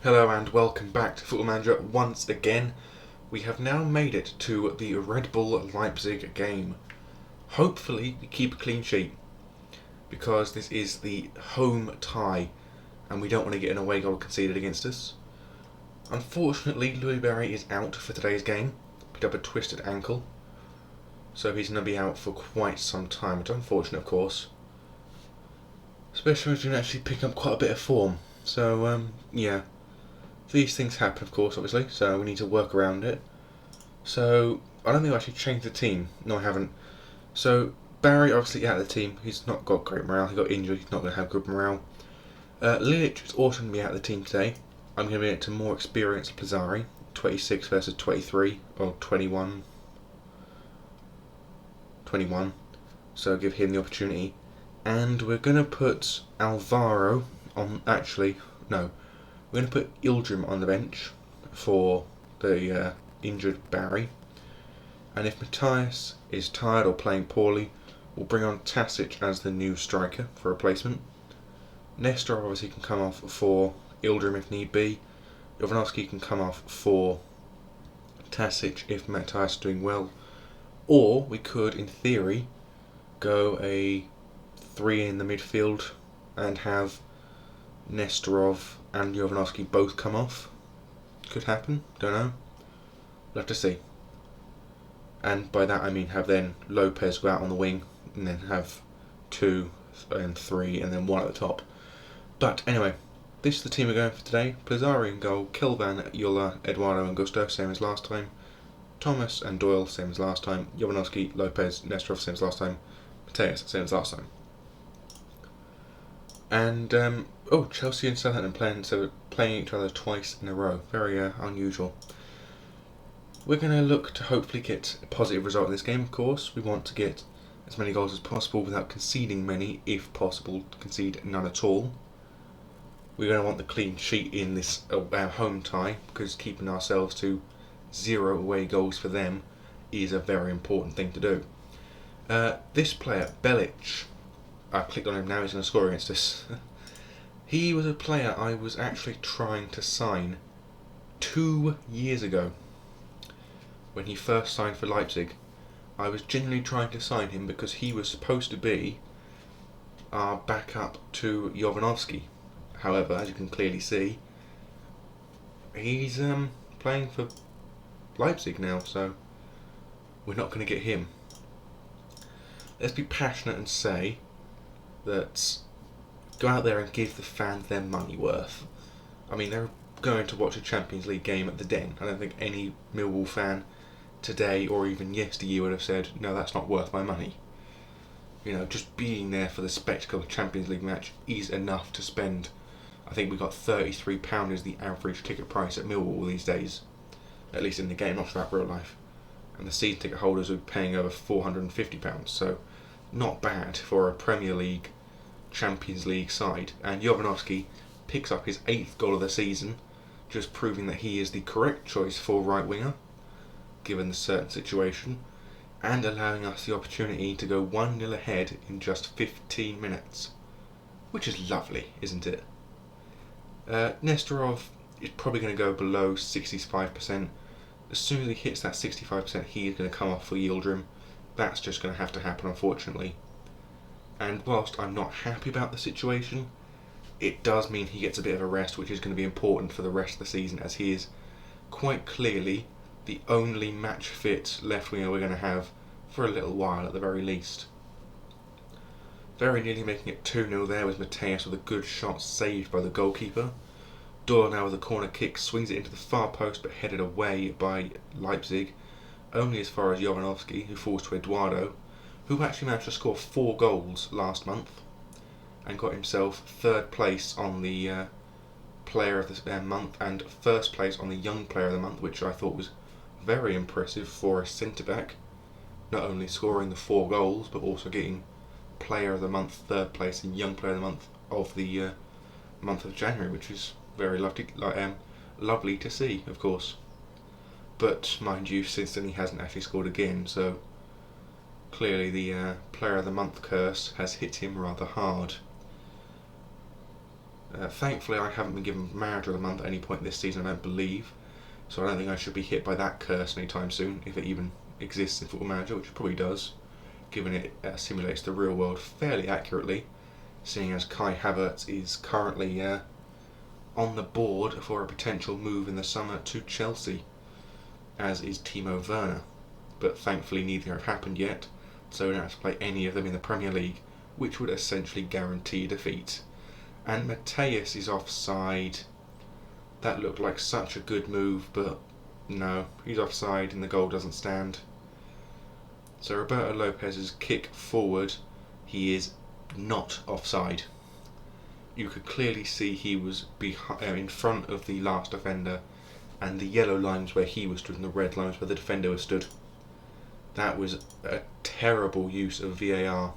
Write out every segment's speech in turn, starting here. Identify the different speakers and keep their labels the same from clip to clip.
Speaker 1: Hello and welcome back to Football Manager once again. We have now made it to the Red Bull Leipzig game. Hopefully we keep a clean sheet because this is the home tie and we don't want to get an away goal conceded against us. Unfortunately, Louis Berry is out for today's game. Picked up a twisted ankle, so he's going to be out for quite some time. It's unfortunate, of course, especially when he's going to actually pick up quite a bit of form. So, yeah. These things happen, of course, obviously, so we need to work around it. So, I don't think I actually changed the team. No, I haven't. So, Barry, obviously, out of the team. He's not got great morale. He got injured. He's not going to have good morale. Lilich is also going to be out of the team today. I'm going to be it to more experienced Pizzari. 26 versus 23, or 21. 21. So, give him the opportunity. And we're going to put Alvaro on, actually, no. We're going to put Yildirim on the bench for the injured Barry. And if Matthias is tired or playing poorly, we'll bring on Tasic as the new striker for replacement. Nestor obviously can come off for Yildirim if need be. Jovanovski can come off for Tasic if Matthias is doing well. Or we could, in theory, go a 3 in the midfield and have Nestorov and Jovanovski both come off. Could happen, don't know. We'll have to see. And by that I mean have then Lopez go out on the wing and then have 2 and 3 and then 1 at the top. But anyway, this is the team we're going for today. Pizzari in goal, Kilvan, Yola, Eduardo and Gusto, same as last time. Thomas and Doyle, same as last time. Jovanovski, Lopez, Nestorov, same as last time. Mateus, same as last time. And, Chelsea and Southampton playing each other twice in a row. Very unusual. We're going to look to hopefully get a positive result in this game, of course. We want to get as many goals as possible without conceding many, if possible, concede none at all. We're going to want the clean sheet in this home tie, because keeping ourselves to 0 away goals for them is a very important thing to do. This player, Belic, I clicked on him now, he's going to score against us. He was a player I was actually trying to sign 2 years ago. When he first signed for Leipzig, I was genuinely trying to sign him because he was supposed to be our backup to Jovanovski. However, as you can clearly see, he's playing for Leipzig now, so we're not going to get him. Let's be passionate and say that go out there and give the fans their money worth. I mean, they're going to watch a Champions League game at the Den. I don't think any Millwall fan today or even yesteryear would have said, no, that's not worth my money. You know, just being there for the spectacle of a Champions League match is enough to spend. I think we got £33 is the average ticket price at Millwall these days, at least in the game, not about real life. And the season ticket holders are paying over £450, so not bad for a Premier League, Champions League side. And Jovanovski picks up his 8th goal of the season, just proving that he is the correct choice for right winger, given the certain situation, and allowing us the opportunity to go 1-0 ahead in just 15 minutes. Which is lovely, isn't it? Nestorov is probably going to go below 65%. As soon as he hits that 65%, he is going to come off for Yildirim. That's just going to have to happen, unfortunately. And whilst I'm not happy about the situation, it does mean he gets a bit of a rest, which is going to be important for the rest of the season, as he is quite clearly the only match-fit left winger we're going to have for a little while at the very least. Very nearly making it 2-0 there was Mateus with a good shot saved by the goalkeeper. Doyle now with a corner kick swings it into the far post but headed away by Leipzig, only as far as Jovanovski, who falls to Eduardo, who actually managed to score 4 goals last month and got himself 3rd place on the Player of the Month and 1st place on the Young Player of the Month, which I thought was very impressive for a centre-back, not only scoring the 4 goals but also getting Player of the Month, 3rd place and Young Player of the Month of the month of January, which is very lovely to see, of course. But mind you, since then he hasn't actually scored again, so clearly the Player of the Month curse has hit him rather hard. Thankfully, I haven't been given Manager of the Month at any point this season, I don't believe. So I don't think I should be hit by that curse anytime soon, if it even exists in Football Manager, which it probably does, given it simulates the real world fairly accurately, seeing as Kai Havertz is currently on the board for a potential move in the summer to Chelsea, as is Timo Werner. But thankfully neither have happened yet, so we don't have to play any of them in the Premier League, which would essentially guarantee defeat. And Mateus is offside. That looked like such a good move, but no, he's offside and the goal doesn't stand. So Roberto Lopez's kick forward, he is not offside. You could clearly see he was in front of the last defender, and the yellow lines where he was stood and the red lines where the defender was stood. That was a terrible use of VAR.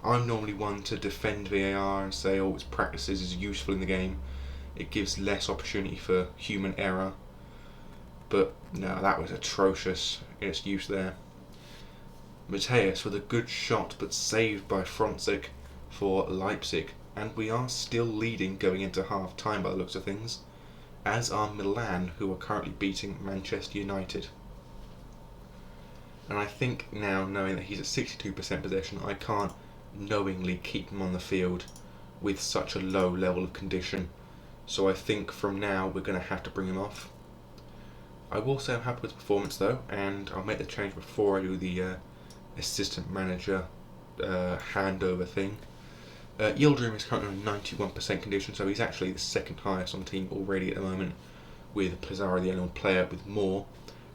Speaker 1: I'm normally one to defend VAR and say, its practices is useful in the game. It gives less opportunity for human error. But no, that was atrocious in its use there. Mateus with a good shot, but saved by Fronzek for Leipzig. And we are still leading going into half time by the looks of things, as are Milan, who are currently beating Manchester United. And I think now, knowing that he's at 62% possession, I can't knowingly keep him on the field with such a low level of condition. So I think from now we're going to have to bring him off. I will say I'm happy with the performance though, and I'll make the change before I do the assistant manager handover thing. Yildirim is currently on 91% condition, so he's actually the second highest on the team already at the moment, with Pizarro the only player with more.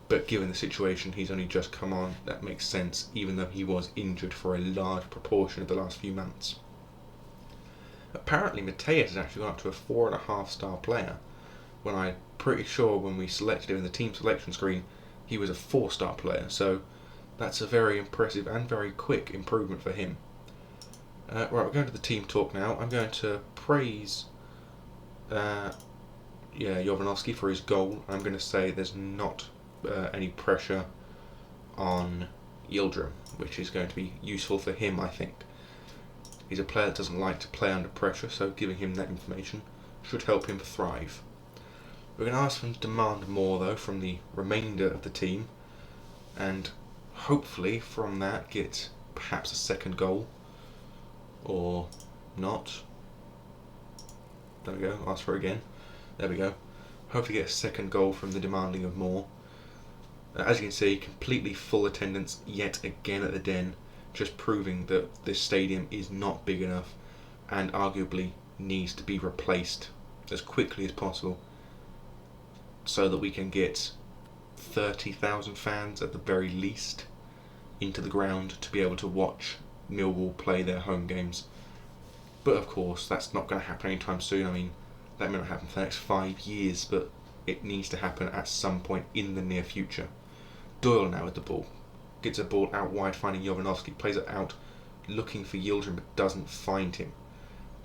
Speaker 1: But given the situation, he's only just come on. That makes sense, even though he was injured for a large proportion of the last few months. Apparently Mateus has actually gone up to a 4.5 star player, when I'm pretty sure when we selected him in the team selection screen he was a 4-star player, so that's a very impressive and very quick improvement for him. Right, we're going to the team talk now. I'm going to praise Jovanovski for his goal. I'm going to say there's not any pressure on Yildirim, which is going to be useful for him, I think. He's a player that doesn't like to play under pressure, so giving him that information should help him thrive. We're going to ask him to demand more, though, from the remainder of the team, and hopefully from that get perhaps a second goal, or not. There we go, ask for it again. There we go. Hopefully get a second goal from the demanding of more. As you can see, completely full attendance yet again at the Den, just proving that this stadium is not big enough and arguably needs to be replaced as quickly as possible so that we can get 30,000 fans at the very least into the ground to be able to watch Millwall play their home games. But of course that's not going to happen anytime soon. I mean, that may not happen for the next 5 years, but it needs to happen at some point in the near future. Doyle now with the ball. Gets a ball out wide, finding Jovanovski, plays it out, looking for Yildirim, but doesn't find him.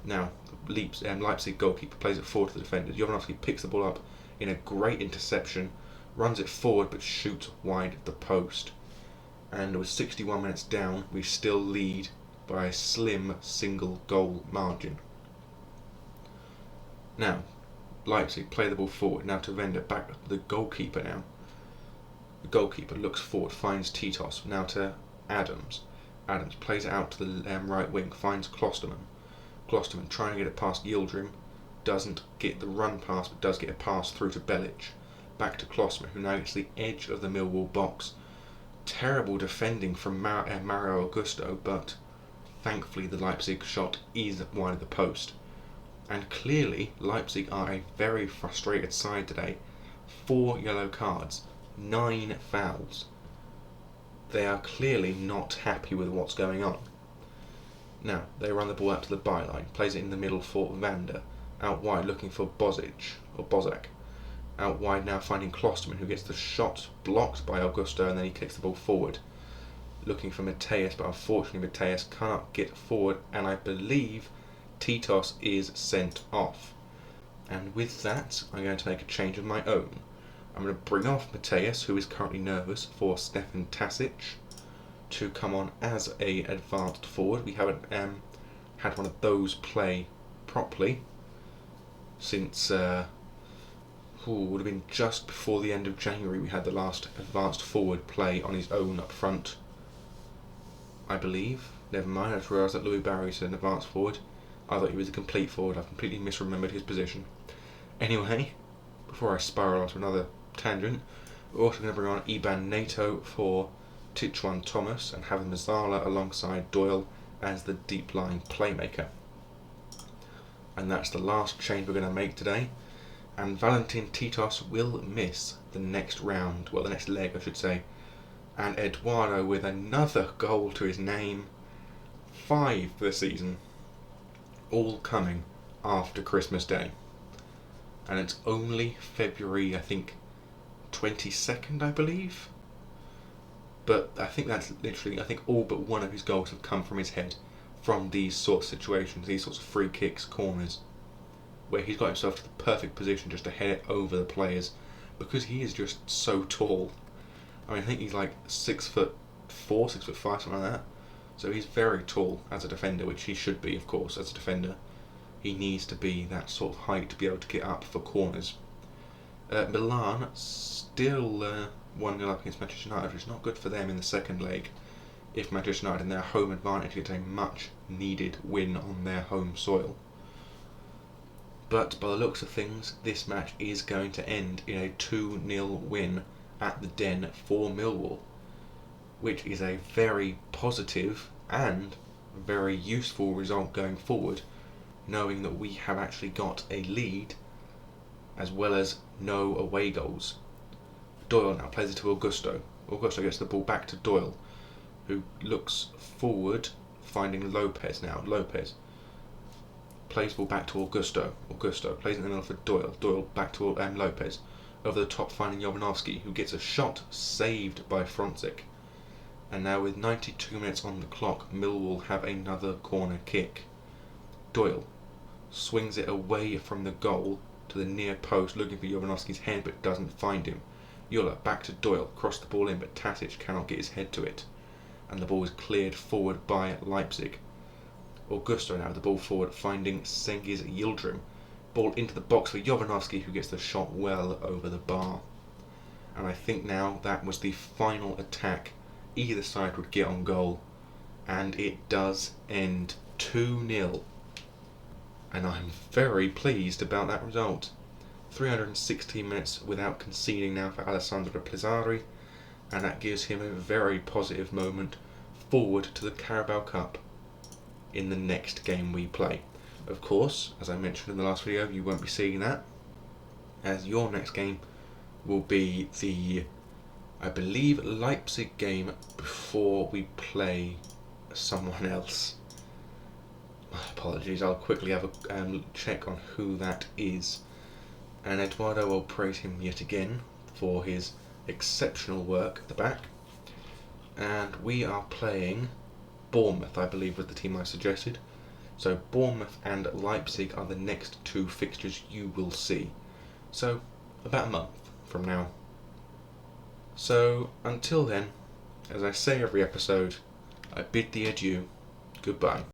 Speaker 1: Now, Leipzig goalkeeper plays it forward to the defender. Jovanovski picks the ball up in a great interception, runs it forward, but shoots wide of the post. And with 61 minutes down, we still lead by a slim single goal margin. Now, Leipzig play the ball forward. Now to Vender, back to the goalkeeper now. The goalkeeper looks forward, finds Titos. Now to Adams. Adams plays it out to the right wing, finds Klosterman. Klosterman trying to get it past Yildirim. Doesn't get the run pass, but does get a pass through to Belic. Back to Klosterman, who now gets the edge of the Millwall box. Terrible defending from Mario Augusto, but thankfully the Leipzig shot is wide of the post. And clearly Leipzig are a very frustrated side today. 4 yellow cards, 9 fouls. They are clearly not happy with what's going on. Now, they run the ball out to the byline, plays it in the middle for Vander, out wide looking for Bozak. Out wide now finding Klosterman, who gets the shot blocked by Augusto, and then he kicks the ball forward. Looking for Mateus, but unfortunately Mateus cannot get forward, and I believe Titos is sent off. And with that, I'm going to make a change of my own. I'm going to bring off Mateus, who is currently nervous, for Stefan Tasic to come on as a advanced forward. We haven't had one of those play properly since would have been just before the end of January we had the last advanced forward play on his own up front, I believe. Never mind, I just realised that Louis Barry's an advanced forward. I thought he was a complete forward. I've completely misremembered his position. Anyway, before I spiral onto another tangent, we're also going to bring on Iban Nato for Tichuan Thomas and have Mazzala alongside Doyle as the deep line playmaker. And that's the last change we're going to make today. And Valentin Titos will miss the next round, well, the next leg I should say. And Eduardo with another goal to his name, 5 for the season, all coming after Christmas Day. And it's only February, I think, 22nd, I believe. But I think that's literally, I think all but one of his goals have come from his head, from these sorts of situations, these sorts of free kicks, corners, where he's got himself to the perfect position just to head it over the players, because he is just so tall. I mean, I think he's like 6'4", 6'5", something like that. So he's very tall as a defender, which he should be, of course, as a defender. He needs to be that sort of height to be able to get up for corners. Milan still 1-0 up against Manchester United, which is not good for them in the second leg. If Manchester United, in their home advantage, get a much needed win on their home soil. But by the looks of things, this match is going to end in a 2-0 win at the Den for Millwall, which is a very positive and very useful result going forward, knowing that we have actually got a lead as well as no away goals. Doyle now plays it to Augusto. Augusto gets the ball back to Doyle, who looks forward, finding Lopez now. Lopez plays the ball back to Augusto. Augusto plays in the middle for Doyle. Doyle back to Lopez. Over the top, finding Jovanovski, who gets a shot saved by Frontzik. And now with 92 minutes on the clock, Millwall have another corner kick. Doyle swings it away from the goal to the near post, looking for Jovanovski's head, but doesn't find him. Yulla back to Doyle, cross the ball in, but Tasic cannot get his head to it. And the ball is cleared forward by Leipzig. Augusto now with the ball forward, finding Cengiz Yildirim. Ball into the box for Jovanovski, who gets the shot well over the bar. And I think now that was the final attack either side would get on goal. And it does end 2-0. And I'm very pleased about that result. 316 minutes without conceding now for Alessandro Pizzari, and that gives him a very positive moment forward to the Carabao Cup in the next game we play. Of course, as I mentioned in the last video, you won't be seeing that, as your next game will be the, I believe, Leipzig game before we play someone else. My apologies, I'll quickly have a check on who that is. And Eduardo will praise him yet again for his exceptional work at the back. And we are playing Bournemouth, I believe, was the team I suggested. So Bournemouth and Leipzig are the next 2 fixtures you will see. So about a month from now. So until then, as I say every episode, I bid thee adieu. Goodbye.